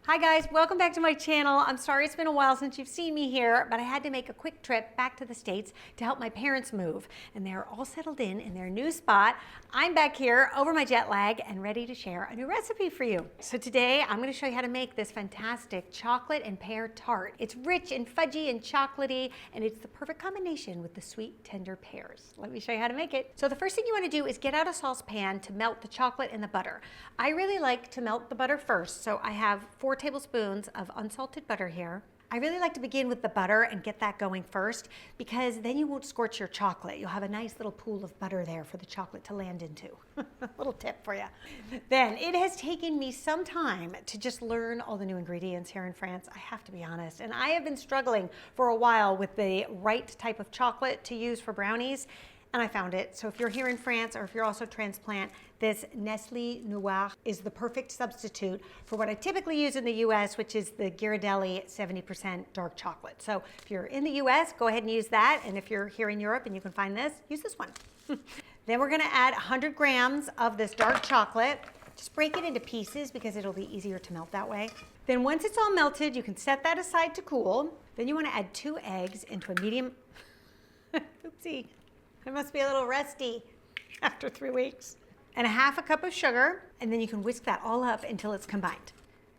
Hi guys, welcome back to my channel. I'm sorry it's been a while since you've seen me here, but I had to make a quick trip back to the States to help my parents move, and they're all settled in their new spot. I'm back here over my jet lag and ready to share a new recipe for you. So today I'm going to show you how to make this fantastic chocolate and pear tart. It's rich and fudgy and chocolatey, and it's the perfect combination with the sweet, tender pears. Let me show you how to make it. So the first thing you want to do is get out a saucepan to melt the chocolate and the butter. I really like to melt the butter first, so I have 4 tablespoons of unsalted butter here. I really like to begin with the butter and get that going first because then you won't scorch your chocolate. You'll have a nice little pool of butter there for the chocolate to land into. Little tip for you. Then it has taken me some time to just learn all the new ingredients here in France, I have to be honest. And I have been struggling for a while with the right type of chocolate to use for brownies. And I found it. So if you're here in France or if you're also transplant, this Nestlé Noir is the perfect substitute for what I typically use in the US, which is the Ghirardelli 70% dark chocolate. So if you're in the US, go ahead and use that. And if you're here in Europe and you can find this, use this one. Then we're gonna add 100 grams of this dark chocolate. Just break it into pieces because it'll be easier to melt that way. Then once it's all melted, you can set that aside to cool. Then you wanna add 2 eggs into a medium, oopsie. I must be a little rusty after 3 weeks. And a 1/2 cup of sugar, and then you can whisk that all up until it's combined.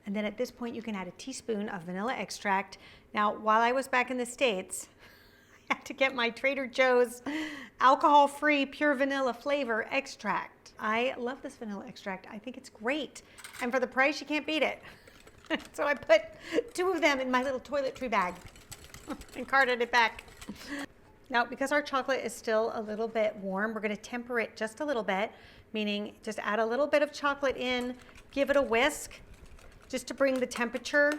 And then at this point, you can add a teaspoon of vanilla extract. Now, while I was back in the States, I had to get my Trader Joe's alcohol-free pure vanilla flavor extract. I love this vanilla extract. I think it's great. And for the price, you can't beat it. So I put 2 of them in my little toiletry bag and carted it back. Now, because our chocolate is still a little bit warm, we're going to temper it just a little bit, meaning just add a little bit of chocolate in, give it a whisk, just to bring the temperature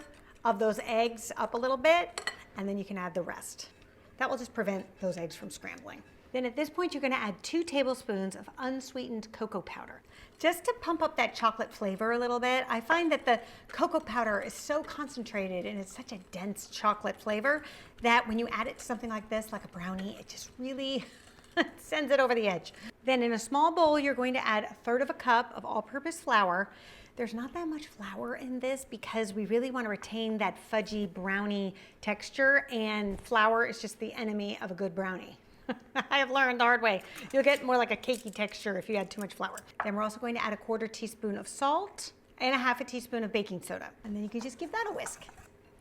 of those eggs up a little bit, and then you can add the rest. That will just prevent those eggs from scrambling. Then at this point, you're going to add 2 tablespoons of unsweetened cocoa powder. Just to pump up that chocolate flavor a little bit. I find that the cocoa powder is so concentrated and it's such a dense chocolate flavor that when you add it to something like this, like a brownie, it just really sends it over the edge. Then in a small bowl, you're going to add 1/3 cup of all-purpose flour. There's not that much flour in this because we really want to retain that fudgy brownie texture, and flour is just the enemy of a good brownie. I have learned the hard way. You'll get more like a cakey texture if you add too much flour. Then we're also going to add a 1/4 teaspoon of salt and a 1/2 teaspoon of baking soda. And then you can just give that a whisk.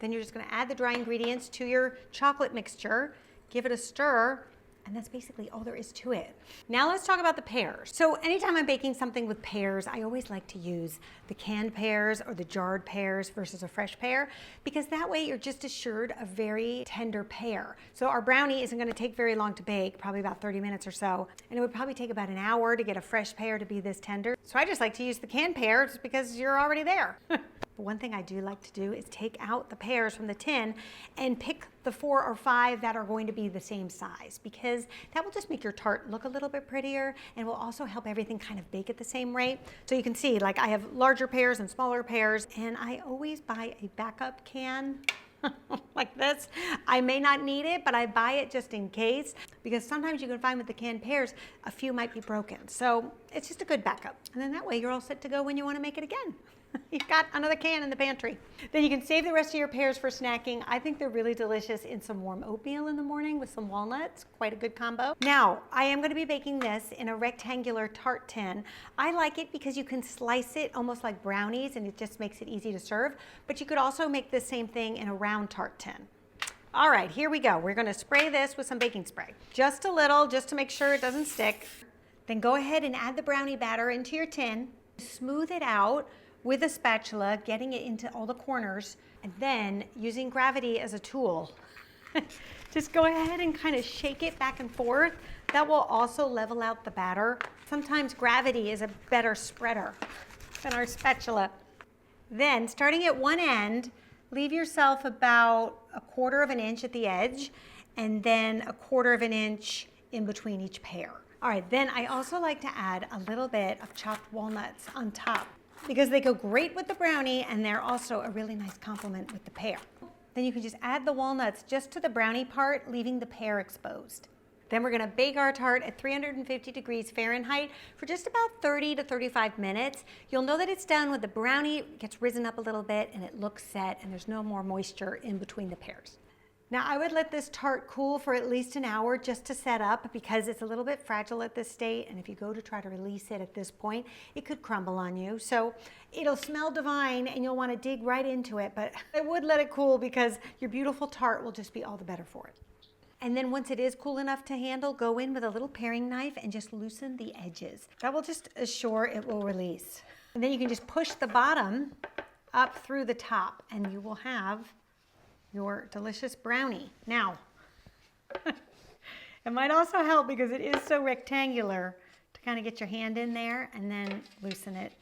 Then you're just going to add the dry ingredients to your chocolate mixture, give it a stir, and that's basically all there is to it. Now let's talk about the pears. So anytime I'm baking something with pears, I always like to use the canned pears or the jarred pears versus a fresh pear, because that way you're just assured a very tender pear. So our brownie isn't gonna take very long to bake, probably about 30 minutes or so, and it would probably take about an hour to get a fresh pear to be this tender. So I just like to use the canned pears because you're already there. But one thing I do like to do is take out the pears from the tin and pick the 4 or 5 that are going to be the same size, because that will just make your tart look a little bit prettier and will also help everything kind of bake at the same rate. So you can see, like, I have larger pears and smaller pears, and I always buy a backup can like this. I may not need it, but I buy it just in case, because sometimes you can find with the canned pears, a few might be broken. So it's just a good backup. And then that way you're all set to go when you want to make it again. You've got another can in the pantry. Then you can save the rest of your pears for snacking. I think they're really delicious in some warm oatmeal in the morning with some walnuts. Quite a good combo. Now, I am going to be baking this in a rectangular tart tin. I like it because you can slice it almost like brownies and it just makes it easy to serve. But you could also make the same thing in a round tart tin. All right, here we go. We're going to spray this with some baking spray. Just a little, just to make sure it doesn't stick. Then go ahead and add the brownie batter into your tin. Smooth it out with a spatula, getting it into all the corners, and then using gravity as a tool. Just go ahead and kind of shake it back and forth. That will also level out the batter. Sometimes gravity is a better spreader than our spatula. Then, starting at one end, leave yourself about 1/4 of an inch at the edge, and then 1/4 of an inch in between each pear. All right, then I also like to add a little bit of chopped walnuts on top, because they go great with the brownie and they're also a really nice complement with the pear. Then you can just add the walnuts just to the brownie part, leaving the pear exposed. Then we're gonna bake our tart at 350 degrees Fahrenheit for just about 30 to 35 minutes. You'll know that it's done when the brownie gets risen up a little bit and it looks set and there's no more moisture in between the pears. Now I would let this tart cool for at least an hour just to set up because it's a little bit fragile at this state, and if you go to try to release it at this point, it could crumble on you. So it'll smell divine and you'll want to dig right into it, but I would let it cool because your beautiful tart will just be all the better for it. And then once it is cool enough to handle, go in with a little paring knife and just loosen the edges. That will just assure it will release. And then you can just push the bottom up through the top and you will have your delicious brownie. Now, it might also help because it is so rectangular to kind of get your hand in there and then loosen it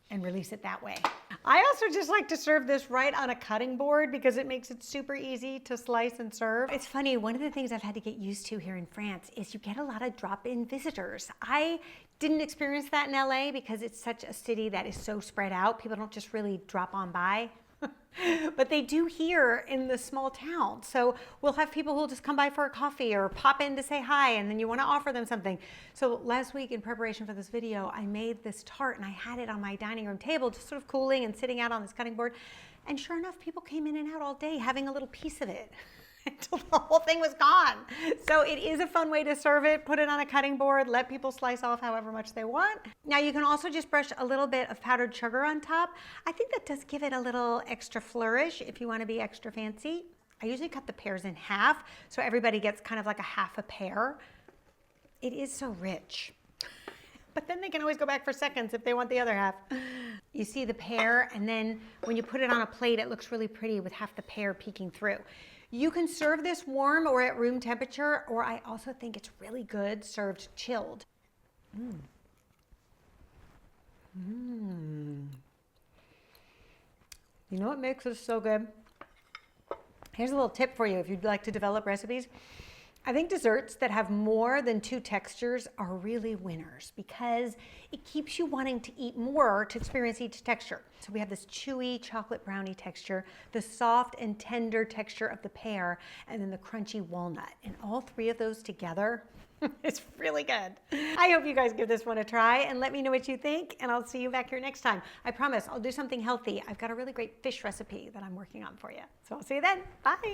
and release it that way. I also just like to serve this right on a cutting board because it makes it super easy to slice and serve. It's funny, one of the things I've had to get used to here in France is you get a lot of drop-in visitors. I didn't experience that in LA because it's such a city that is so spread out. People don't just really drop on by. But they do here in the small town. So we'll have people who'll just come by for a coffee or pop in to say hi, and then you want to offer them something. So last week in preparation for this video, I made this tart and I had it on my dining room table, just sort of cooling and sitting out on this cutting board. And sure enough, people came in and out all day having a little piece of it until the whole thing was gone. So it is a fun way to serve it. Put it on a cutting board, let people slice off however much they want. Now you can also just brush a little bit of powdered sugar on top. I think that does give it a little extra flourish if you want to be extra fancy. I usually cut the pears in half so everybody gets kind of like a half a pear. It is so rich. But then they can always go back for seconds if they want the other half. You see the pear, and then when you put it on a plate, it looks really pretty with half the pear peeking through. You can serve this warm or at room temperature, or I also think it's really good served chilled. You know what makes this so good? Here's a little tip for you if you'd like to develop recipes. I think desserts that have more than 2 textures are really winners because it keeps you wanting to eat more to experience each texture. So we have this chewy chocolate brownie texture, the soft and tender texture of the pear, and then the crunchy walnut. And all 3 of those together, it's really good. I hope you guys give this one a try and let me know what you think, and I'll see you back here next time. I promise I'll do something healthy. I've got a really great fish recipe that I'm working on for you. So I'll see you then. Bye.